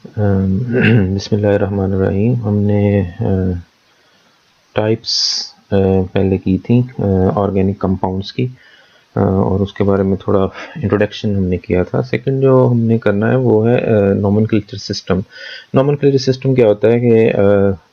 बिस्मिल्लाहिर्रहमानिर्रहीम। हमने टाइप्स पहले की थी ऑर्गेनिक कंपाउंड्स की, और उसके बारे में थोड़ा इंट्रोडक्शन हमने किया था। सेकंड जो हमने करना है वो है नोमेनक्लेचर सिस्टम। नोमेनक्लेचर सिस्टम क्या होता है कि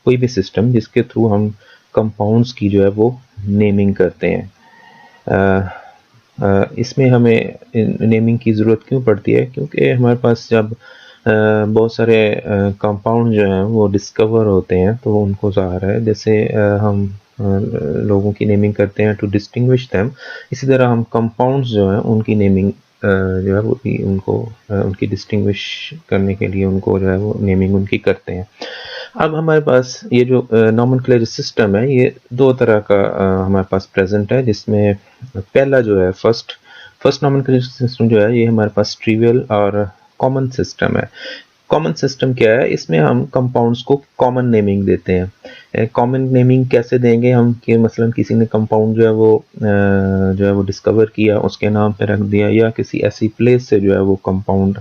कोई भी सिस्टम जिसके थ्रू हम कंपाउंड्स की जो है वो नेमिंग करते हैं। इसमें हमें नेमिंग की ज़रूरत क्यों पड़ती है? क्योंकि हमारे पास जब बहुत सारे कंपाउंड जो हैं वो डिस्कवर होते हैं तो उनको ज़ाहिर है जैसे हम लोगों की नेमिंग करते हैं टू डिस्टिंग्विश देम, इसी तरह हम कंपाउंड्स जो हैं उनकी नेमिंग जो है वो भी उनको उनकी डिस्टिंग्विश करने के लिए उनको जो है वो नेमिंग उनकी करते हैं। अब हमारे पास ये जो नोमेनक्लेचर सिस्टम है ये दो तरह का हमारे पास प्रेजेंट है, जिसमें पहला जो है फर्स्ट नोमेनक्लेचर सिस्टम जो है ये हमारे पास ट्रिवियल और कॉमन सिस्टम है। कॉमन सिस्टम क्या है? इसमें हम कंपाउंड्स को कॉमन नेमिंग देते हैं। कॉमन नेमिंग कैसे देंगे हम कि मसलन किसी ने कंपाउंड जो है वो डिस्कवर किया, उसके नाम पे रख दिया, या किसी ऐसी प्लेस से जो है वो कंपाउंड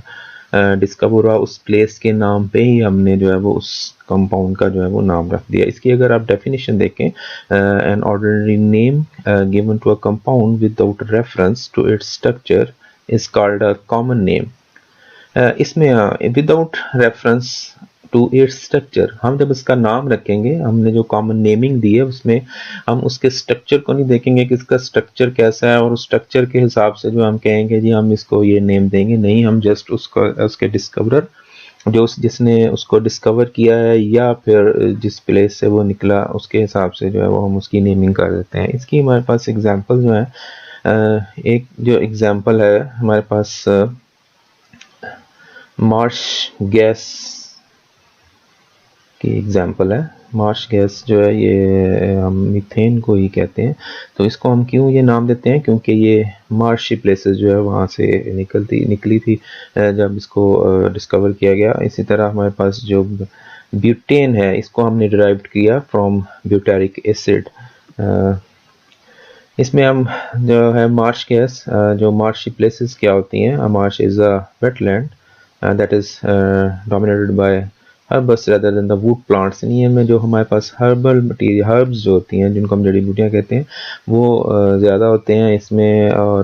डिस्कवर हुआ, उस प्लेस के नाम पे ही हमने जो है वो उस कंपाउंड का जो है वो नाम रख दिया। इसकी अगर आप डेफिनेशन देखें, an ordinary name given to a compound without reference to its structure is called a common name. इसमें without reference to its structure, हम जब इसका नाम रखेंगे, हमने जो कॉमन नेमिंग दी है उसमें हम उसके स्ट्रक्चर को नहीं देखेंगे कि इसका स्ट्रक्चर कैसा है और उस स्ट्रक्चर के हिसाब से जो हम कहेंगे जी हम इसको ये नेम देंगे, नहीं, हम जस्ट उसको उसके डिस्कवरर जो जिसने उसको डिस्कवर किया है या फिर जिस प्लेस से वो निकला उसके हिसाब से जो है वो हम उसकी नेमिंग कर देते हैं। इसकी हमारे पास एग्जांपल जो है, एक जो एग्जांपल है हमारे पास मार्श गैस की एग्जांपल है। मार्श गैस जो है ये हम मीथेन को ही कहते हैं। तो इसको हम क्यों ये नाम देते हैं? क्योंकि ये मार्शी प्लेसेस जो है वहाँ से निकली थी जब इसको डिस्कवर किया गया। इसी तरह हमारे पास जो ब्यूटेन है इसको हमने डिराइव्ड किया फ्रॉम ब्यूटेरिक एसिड। इसमें हम जो है मार्श गैस, जो मार्शी प्लेसेस क्या होती हैं, Marsh is a wetland that is dominated by herbs rather than the wood plants. इन्हीं में जो हमारे पास हर्बल मटीरियल हर्ब्स जो होती हैं जिनको हम जड़ी बूटियाँ कहते हैं वो ज़्यादा होते हैं इसमें, और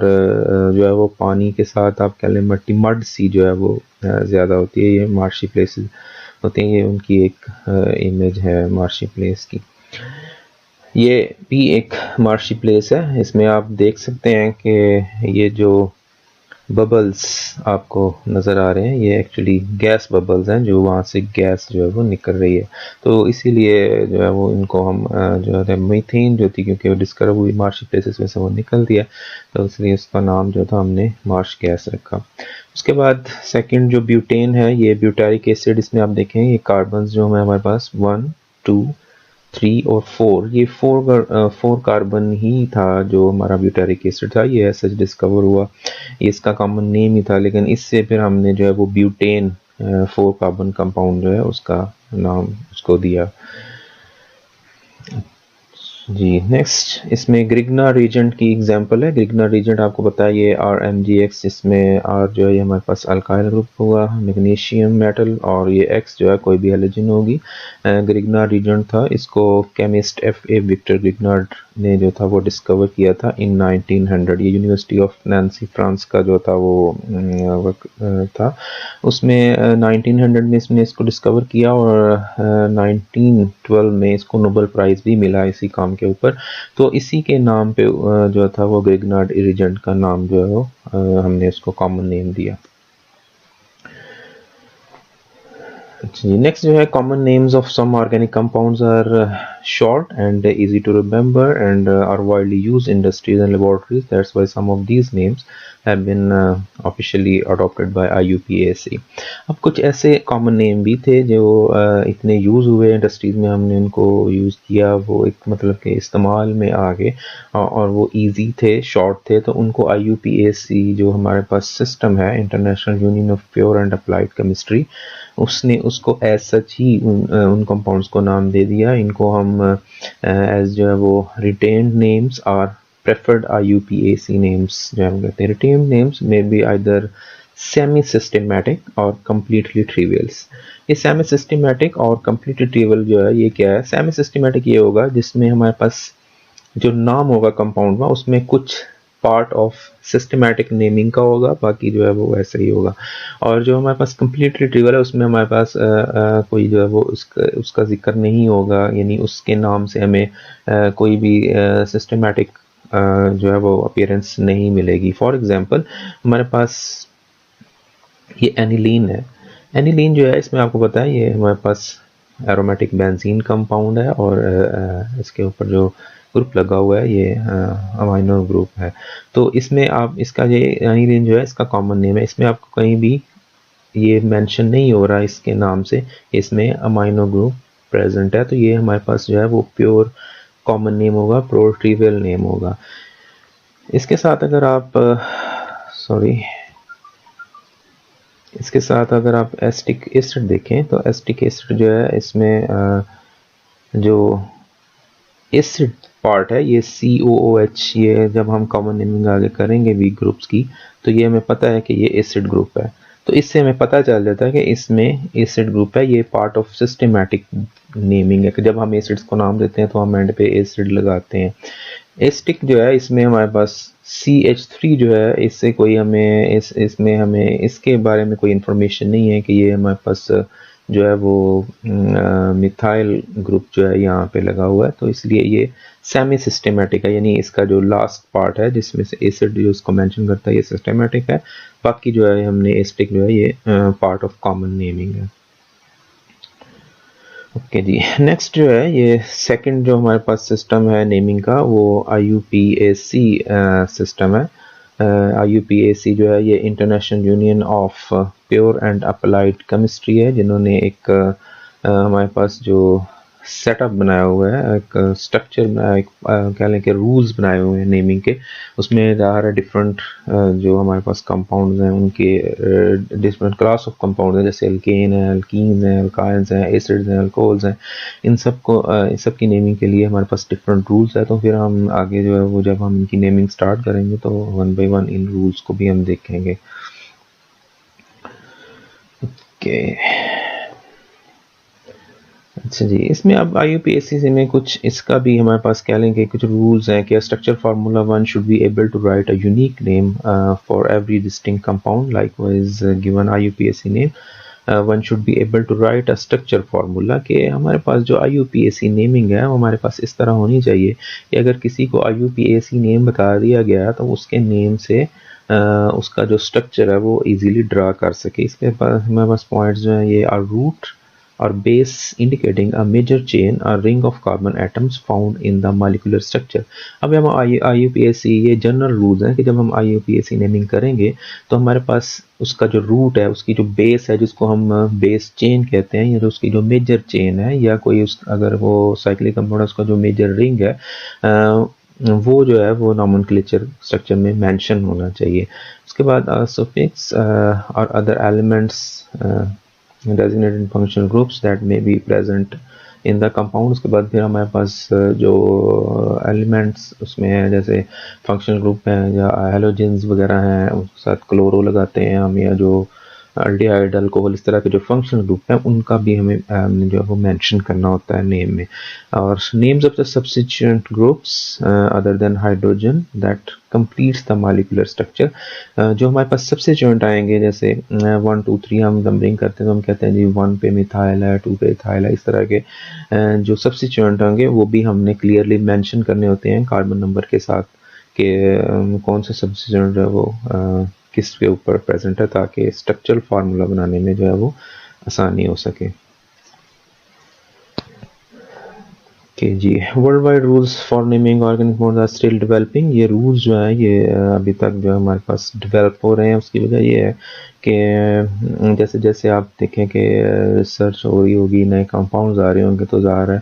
जो है वो पानी के साथ आप कह लें मट्टी मड सी जो है वो ज़्यादा होती है। ये मार्शी प्लेसेस होती हैं, ये उनकी एक इमेज है मार्शी प्लेस की। ये भी एक मार्शी प्लेस है। इसमें आप देख सकते हैं कि ये जो बबल्स आपको नज़र आ रहे हैं ये एक्चुअली गैस बबल्स हैं, जो वहाँ से गैस जो है वो निकल रही है। तो इसीलिए जो है वो इनको हम जो है मीथेन जो थी, क्योंकि वो डिस्कवर हुई मार्शी प्लेसेस में से वो निकलती है, तो इसलिए उसका नाम जो था हमने मार्श गैस रखा। उसके बाद सेकंड जो ब्यूटेन है, ये ब्यूटारिक एसिड। इसमें आप देखें ये कार्बन जो है हमारे पास 1, 2, 3 और 4, ये फोर कार्बन ही था जो हमारा ब्यूटेरिक एसिड था, ये ऐसा डिस्कवर हुआ, ये इसका कॉमन नेम ही था। लेकिन इससे फिर हमने जो है वो ब्यूटेन 4 कार्बन कंपाउंड जो है उसका नाम उसको दिया। जी नेक्स्ट, इसमें ग्रिग्ना रीजेंट की एग्जांपल है। ग्रिग्ना रीजेंट आपको पता है ये RMgX, इसमें R जो है ये हमारे पास अल्काइल ग्रुप हुआ, मैग्नीशियम मेटल, और ये X जो है कोई भी हैलोजन होगी। ग्रिग्ना रीजेंट था, इसको केमिस्ट FA विक्टर ग्रिग्नार्ड ने जो था वो डिस्कवर किया था इन 1900। ये यूनिवर्सिटी ऑफ नैन्सी फ्रांस का जो था वो वर्क था। उसमें 1900 में इसने इसको डिस्कवर किया और 1912 में इसको नोबेल प्राइज़ भी मिला इसी काम के ऊपर। तो इसी के नाम पे जो था वो ग्रिग्नार्ड रीजेंट का नाम जो है वो हमने उसको कॉमन नेम दिया। नेक्स्ट जो है common names of some organic compounds are short and easy to remember and are widely used in industries and laboratories. That's why some of these names have been officially adopted by IUPAC. अब कुछ ऐसे common name भी थे जो इतने use हुए industries में, हमने उनको यूज़ किया, वो एक मतलब के इस्तेमाल में आ गए और वो इजी थे, शॉर्ट थे, तो उनको IUPAC जो हमारे पास सिस्टम है, international union of pure and applied chemistry, उसने उसको एज सच ही उन कंपाउंड्स को नाम दे दिया। इनको हम एज जो है वो रिटेन्ड नेम्स और प्रेफर्ड IUPAC नेम्स जो हम कहते हैं। Retained names may be either semi systematic और कम्प्लीटली ट्रिवियल्स। ये सेमी सिस्टमेटिक और कम्प्लीटली ट्रिवियल जो है ये क्या है? सेमी सिस्टमेटिक ये होगा जिसमें हमारे पास जो नाम होगा कंपाउंड में उसमें कुछ पार्ट ऑफ सिस्टमेटिक नेमिंग का होगा, बाकी जो है वो वैसे ही होगा। और जो हमारे पास कम्प्लीटली ट्रिवियल है उसमें हमारे पास कोई जो है वो उसका जिक्र नहीं होगा, यानी उसके नाम से हमें कोई भी सिस्टमेटिक जो है वो अपीयरेंस नहीं मिलेगी। फॉर एग्जांपल हमारे पास ये एनिलीन है। एनिलीन जो है इसमें आपको पता है ये हमारे पास एरोमेटिक बेंजीन कंपाउंड है और इसके ऊपर जो ग्रुप लगा हुआ है ये अमाइनो ग्रुप है। तो इसमें आप इसका ये एनिलीन जो है इसका कॉमन नेम है, इसमें आपको कहीं भी ये मेंशन नहीं हो रहा इसके नाम से, इसमें अमाइनो ग्रुप प्रेजेंट है। तो ये हमारे पास जो है वो प्योर कॉमन नेम होगा, प्योर ट्रिवियल नेम होगा। इसके साथ अगर आप इसके साथ अगर आप एसिटिक एसिड देखें तो एसिटिक एसिड जो है इसमें जो एसिड पार्ट है ये COOH, ये जब हम कॉमन नेमिंग आगे करेंगे वीक ग्रुप्स की तो ये हमें पता है कि ये एसिड ग्रुप है। तो इससे हमें पता चल जाता है कि इसमें एसिड ग्रुप है, ये पार्ट ऑफ सिस्टमेटिक नेमिंग है कि जब हम एसिड्स को नाम देते हैं तो हम एंड पे एसिड लगाते हैं। एसिटिक जो है इसमें हमारे पास CH3 जो है इससे कोई हमें इसमें हमें इसके बारे में कोई इंफॉर्मेशन नहीं है कि ये हमारे पास जो है वो मिथाइल ग्रुप जो है यहाँ पे लगा हुआ है, तो इसलिए ये सेमी सिस्टमेटिक है, यानी इसका जो लास्ट पार्ट है जिसमें से एसिड जो इसको मेंशन करता है ये सिस्टमेटिक है, बाकी जो है हमने एसिटिक जो है ये पार्ट ऑफ कॉमन नेमिंग है। ओके जी, नेक्स्ट जो है ये सेकंड जो हमारे पास सिस्टम है नेमिंग का वो IUPAC सिस्टम है। IUPAC जो है ये international union of pure and applied chemistry है, जिन्होंने एक हमारे पास जो सेटअप बनाया हुआ है, एक स्ट्रक्चर बनाया, एक कह लें कि रूल्स बनाए हुए हैं नेमिंग के। उसमें ज़ाहिर है डिफरेंट जो हमारे पास कंपाउंड्स हैं उनके डिफरेंट क्लास ऑफ कंपाउंड हैं, जैसे एल्केन है, एल्कीन्स हैं, एल्काइंस हैं, एसिड्स हैं, अल्कोहल्स हैं। इन सब की नेमिंग के लिए हमारे पास डिफरेंट रूल्स है। तो फिर हम आगे जो है वो जब हम इनकी नेमिंग स्टार्ट करेंगे तो one by one in rules को भी हम देखेंगे। ओके अच्छा जी, इसमें अब IUPAC में कुछ इसका भी हमारे पास कह लेंगे कुछ रूल्स हैं कि structure formula one should be able to write a unique name for every distinct compound likewise given IUPAC name. One should be able to write a structure formula, कि हमारे पास जो IUPAC नेमिंग है वो हमारे पास इस तरह होनी चाहिए कि अगर किसी को IUPAC नेम बता दिया गया तो उसके नेम से उसका जो स्ट्रक्चर है वो इजीली ड्रा कर सके। इसके पास हमारे पास पॉइंट्स जो हैं ये are root or base indicating a major chain or ring of carbon atoms found in the molecular structure। अब हम IUPAC ये जनरल रूल्स हैं कि जब हम IUPAC नेमिंग करेंगे तो हमारे पास उसका जो रूट है, उसकी जो बेस है जिसको हम बेस चेन कहते हैं, या जो उसकी जो मेजर चेन है, या कोई अगर वो साइक्लिक कंपाउंड है उसका जो मेजर रिंग है वो जो है वो नॉमेनक्लेचर स्ट्रक्चर में मेंशन होना चाहिए। उसके बाद सफिक्स और other elements designated functional groups that may be present in the compound। उसके बाद फिर हमारे पास जो एलिमेंट्स उसमें है जैसे फंक्शनल ग्रुप है या हेलोजेंस वगैरह हैं, उसके साथ क्लोरो लगाते हैं हम, या जो अल्डिहाइड अल्कोहल इस तरह के जो फंक्शनल ग्रुप हैं उनका भी हमें जो है वो मेंशन करना होता है नेम में। और names of the substituent groups other than hydrogen that completes the molecular structure. जो हमारे पास सब्स्टिट्यूएंट आएंगे जैसे 1 2 3 हम नंबरिंग करते हैं तो हम कहते हैं जी 1 पे मिथाइल है, 2 पे इथाइल है, इस तरह के जो सब्स्टिट्यूएंट होंगे वो भी हमने क्लियरली मेंशन करने होते हैं कार्बन नंबर के साथ कि कौन से सब्स्टिट्यूएंट है वो किस के ऊपर प्रेजेंट है, ताकि स्ट्रक्चरल फार्मूला बनाने में जो है वो आसानी हो सके। कि जी world wide rules for naming organic modes are still developing. ये रूल्स जो है ये अभी तक जो हमारे पास डेवलप हो रहे हैं। उसकी वजह ये है कि जैसे जैसे आप देखें कि रिसर्च हो रही होगी, नए कंपाउंड्स आ रहे होंगे, तो ज़ाहिर है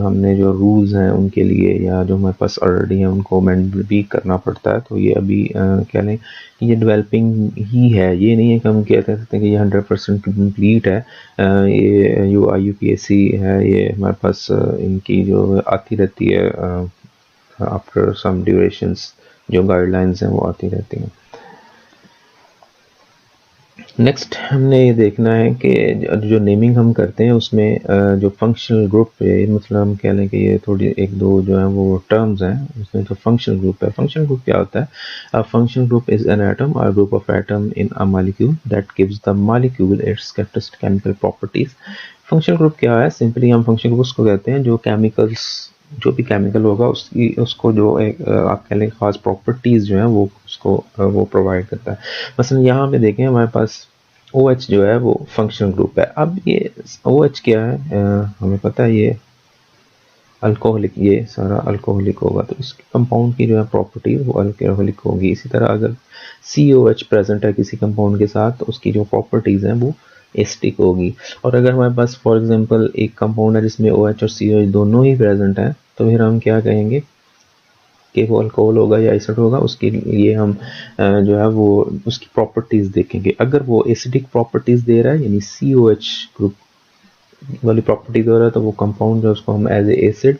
हमने जो रूल्स हैं उनके लिए या जो हमारे पास ऑलरेडी हैं उनको अमेंड भी करना पड़ता है। तो ये अभी कह लें कि ये डेवलपिंग ही है, ये नहीं है कि हम कह सकते हैं कि ये 100% कंप्लीट है। ये जो IUPAC है ये हमारे पास इनकी जो आती रहती है आफ्टर सम ड्यूरेशंस, जो गाइडलाइंस हैं वो आती रहती हैं। नेक्स्ट हमने ये देखना है कि जो नेमिंग हम करते हैं उसमें जो फंक्शनल ग्रुप है, मतलब हम कह लें कि ये थोड़ी एक दो जो है वो टर्म्स हैं उसमें। जो फंक्शनल ग्रुप है, फंक्शनल ग्रुप क्या होता है? A functional group is an atom or group of atom in a molecule that gives the molecule its characteristic chemical properties. Functional group क्या है? सिंपली हम फंक्शनल ग्रुप्स को कहते हैं जो केमिकल्स, जो भी केमिकल होगा उसकी उसको जो एक आप कह लें खास प्रॉपर्टीज जो है वो उसको वो प्रोवाइड करता है। मसलन यहाँ पे देखें हमारे पास OH जो है वो फंक्शनल ग्रुप है। अब ये OH क्या है? हमें पता है ये अल्कोहलिक, ये सारा अल्कोहलिक होगा तो इसके कंपाउंड की जो है प्रॉपर्टी वो अल्कोहलिक होगी। इसी तरह अगर COH प्रेजेंट है किसी कंपाउंड के साथ तो उसकी जो प्रॉपर्टीज हैं वो एसिडिक होगी। और अगर हमारे पास फॉर एग्जांपल एक कंपाउंड है जिसमें OH और COH दोनों ही प्रेजेंट है तो फिर हम क्या कहेंगे कि वो अल्कोहल होगा या एसिड होगा। उसके लिए हम जो है वो उसकी प्रॉपर्टीज देखेंगे। अगर वो एसिडिक प्रॉपर्टीज दे रहा है यानी COH ग्रुप वाली प्रॉपर्टी दे रहा है तो वो कंपाउंड जो उसको हम as a acid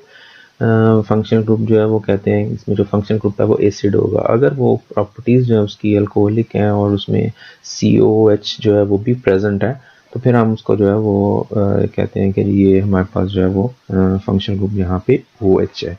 functional group जो है वो कहते हैं। इसमें जो फंक्शनल ग्रुप है वो एसिड होगा। अगर वो प्रॉपर्टीज जो है उसकी अल्कोहलिक हैं और उसमें COH जो है वो भी प्रेजेंट है तो फिर हम उसको जो है वो कहते हैं कि ये हमारे पास जो है वो फंक्शनल ग्रुप यहाँ पे OH है।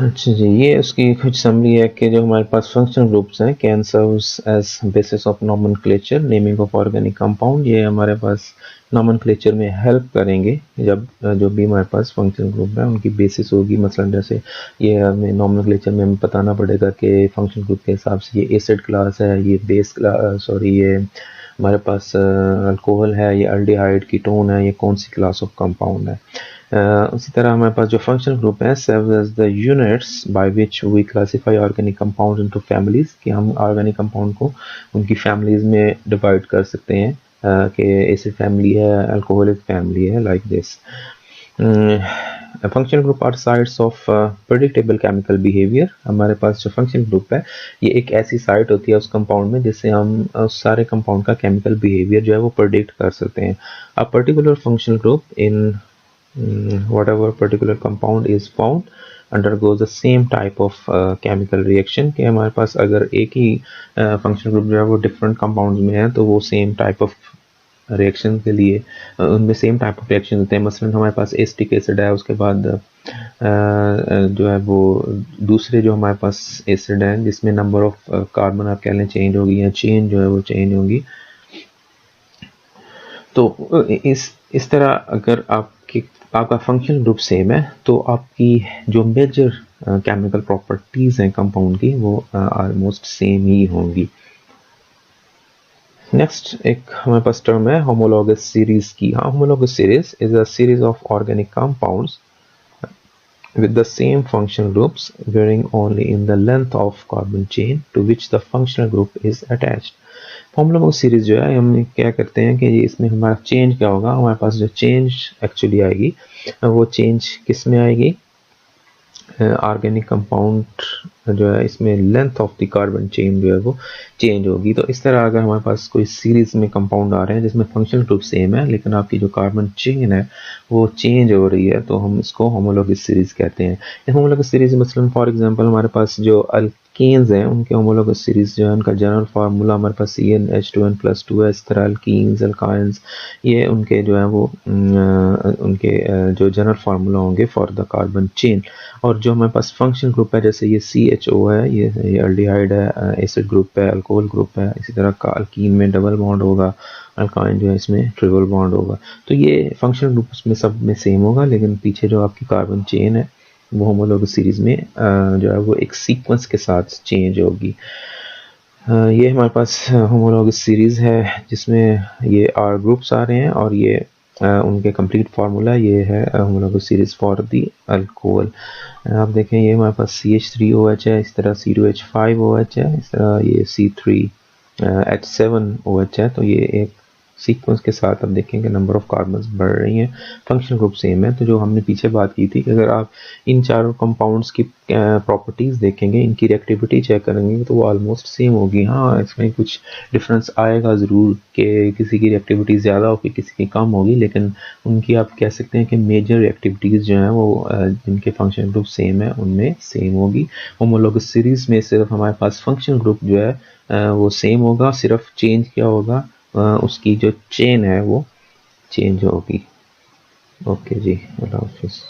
अच्छा जी, ये उसकी कुछ समरी है कि जो हमारे पास फंक्शनल ग्रुप्स हैं can serves as basis of nomenclature naming of organic compound. ये हमारे पास नॉमेनक्लेचर में हेल्प करेंगे जब जो भी हमारे पास फंक्शनल ग्रुप है उनकी बेसिस होगी। मसलन जैसे ये हमें नॉमेनक्लेचर में हमें बताना पड़ेगा कि फंक्शनल ग्रुप के हिसाब से ये एसिड क्लास है, ये बेस क्लास, सॉरी ये हमारे पास अल्कोहल है, ये अल्डिहाइड कीटोन है, ये कौन सी क्लास ऑफ कंपाउंड है। उसी तरह हमारे पास जो फंक्शनल ग्रुप है serve as the units by which we classify organic compound into families, कि हम ऑर्गेनिक कंपाउंड को उनकी फैमिलीज में डिवाइड कर सकते हैं कि एसिड फैमिली है, अल्कोहलिक फैमिली है, like this. Functional group are sites of predictable chemical behaviour. हमारे पास जो फंक्शनल ग्रुप है ये एक ऐसी साइट होती है उस कंपाउंड में जिससे हम उस सारे कंपाउंड का केमिकल बिहेवियर जो है वो प्रेडिक्ट कर सकते हैं। A particular functional group in whatever particular compound is found undergoes the same type of chemical reaction। कि हमारे पास अगर एक ही फंक्शनल ग्रुप जो है वो डिफरेंट कंपाउंड्स में है तो वो सेम टाइप ऑफ रिएक्शन के लिए उनमें सेम टाइप ऑफ रिएक्शन होते हैं। मसलन हमारे पास एसिटिक एसिड है, उसके बाद जो है वो दूसरे जो हमारे पास एसिड हैं जिसमें नंबर ऑफ कार्बन आप कह लें चेंज होगी या चेन जो है वो चेंज होगी। तो इस तरह अगर आपका फंक्शनल ग्रुप सेम है तो आपकी जो मेजर केमिकल प्रॉपर्टीज हैं कंपाउंड की वो ऑलमोस्ट सेम ही होंगी। नेक्स्ट एक हमारे पास टर्म है होमोलॉगस सीरीज की। हाँ, homologous series is a series of organic compounds with the same functional groups varying only in the length of carbon chain to which the functional group is attached। Homologous series जो है हम क्या करते हैं कि इसमें हमारा चेंज क्या होगा, हमारे पास जो चेंज एक्चुअली आएगी वो चेंज किस में आएगी? ऑर्गेनिक कंपाउंड जो है इसमें length of the carbon chain जो है वो चेंज होगी। तो इस तरह अगर हमारे पास कोई सीरीज में कंपाउंड आ रहे हैं जिसमें फंक्शनल ग्रुप सेम है लेकिन आपकी जो कार्बन चेन है वो चेंज हो रही है तो हम इसको होमोलॉगस सीरीज कहते हैं। होमोलॉगस सीरीज मसलन फॉर एग्जांपल हमारे पास जो अल्कीन्स हैं उनके होमोलॉगस सीरीज जो है उनका जनरल फार्मूला हमारे पास CnH2n+2 है। इस तरह अल्कीन्स अल्काइंस ये उनके जो है वो उनके जो जनरल फार्मूला होंगे फॉर द कार्बन चेन। और जो हमारे पास फंक्शनल ग्रुप है जैसे ये CHO है, ये अल्डिहाइड है, एसिड ग्रुप है, अल्कोहल ग्रुप है। इसी तरह का अल्कीन में डबल बॉन्ड होगा, अल्काइन जो है इसमें ट्रिपल बॉन्ड होगा। तो ये फंक्शनल ग्रुप उसमें सब में सेम होगा लेकिन पीछे जो आपकी कार्बन चेन है वो होमोलॉगस सीरीज में जो है वो एक सीक्वेंस के साथ चेंज होगी। ये हमारे पास होमोलॉगस सीरीज है जिसमें ये R ग्रुप्स आ रहे हैं और ये उनके कंप्लीट फार्मूला ये है homologous series for the alcohol. आप देखें ये हमारे पास CH3OH है, इस तरह C2H5OH है, इस तरह ये C3H7OH है। तो ये एक सीक्वेंस के साथ आप देखेंगे नंबर ऑफ कार्बन्स बढ़ रही हैं, फंक्शनल ग्रुप सेम है। तो जो हमने पीछे बात की थी कि अगर आप इन चारों कंपाउंड्स की प्रॉपर्टीज़ देखेंगे, इनकी रिएक्टिविटी चेक करेंगे तो वो ऑलमोस्ट सेम होगी। हाँ, इसमें कुछ डिफरेंस आएगा ज़रूर कि किसी की रिएक्टिविटी ज़्यादा होगी, किसी की कम होगी, लेकिन उनकी आप कह सकते हैं कि मेजर रिएक्टिविटीज़ जो हैं वो जिनके फंक्शनल ग्रुप सेम है उनमें सेम होगी। होमोलॉगस सीरीज़ में सिर्फ हमारे पास फंक्शनल ग्रुप जो है वो सेम होगा, सिर्फ चेंज क्या होगा, उसकी जो चेन है वो चेंज होगी। ओके जी, अल्लाह हाफिज़।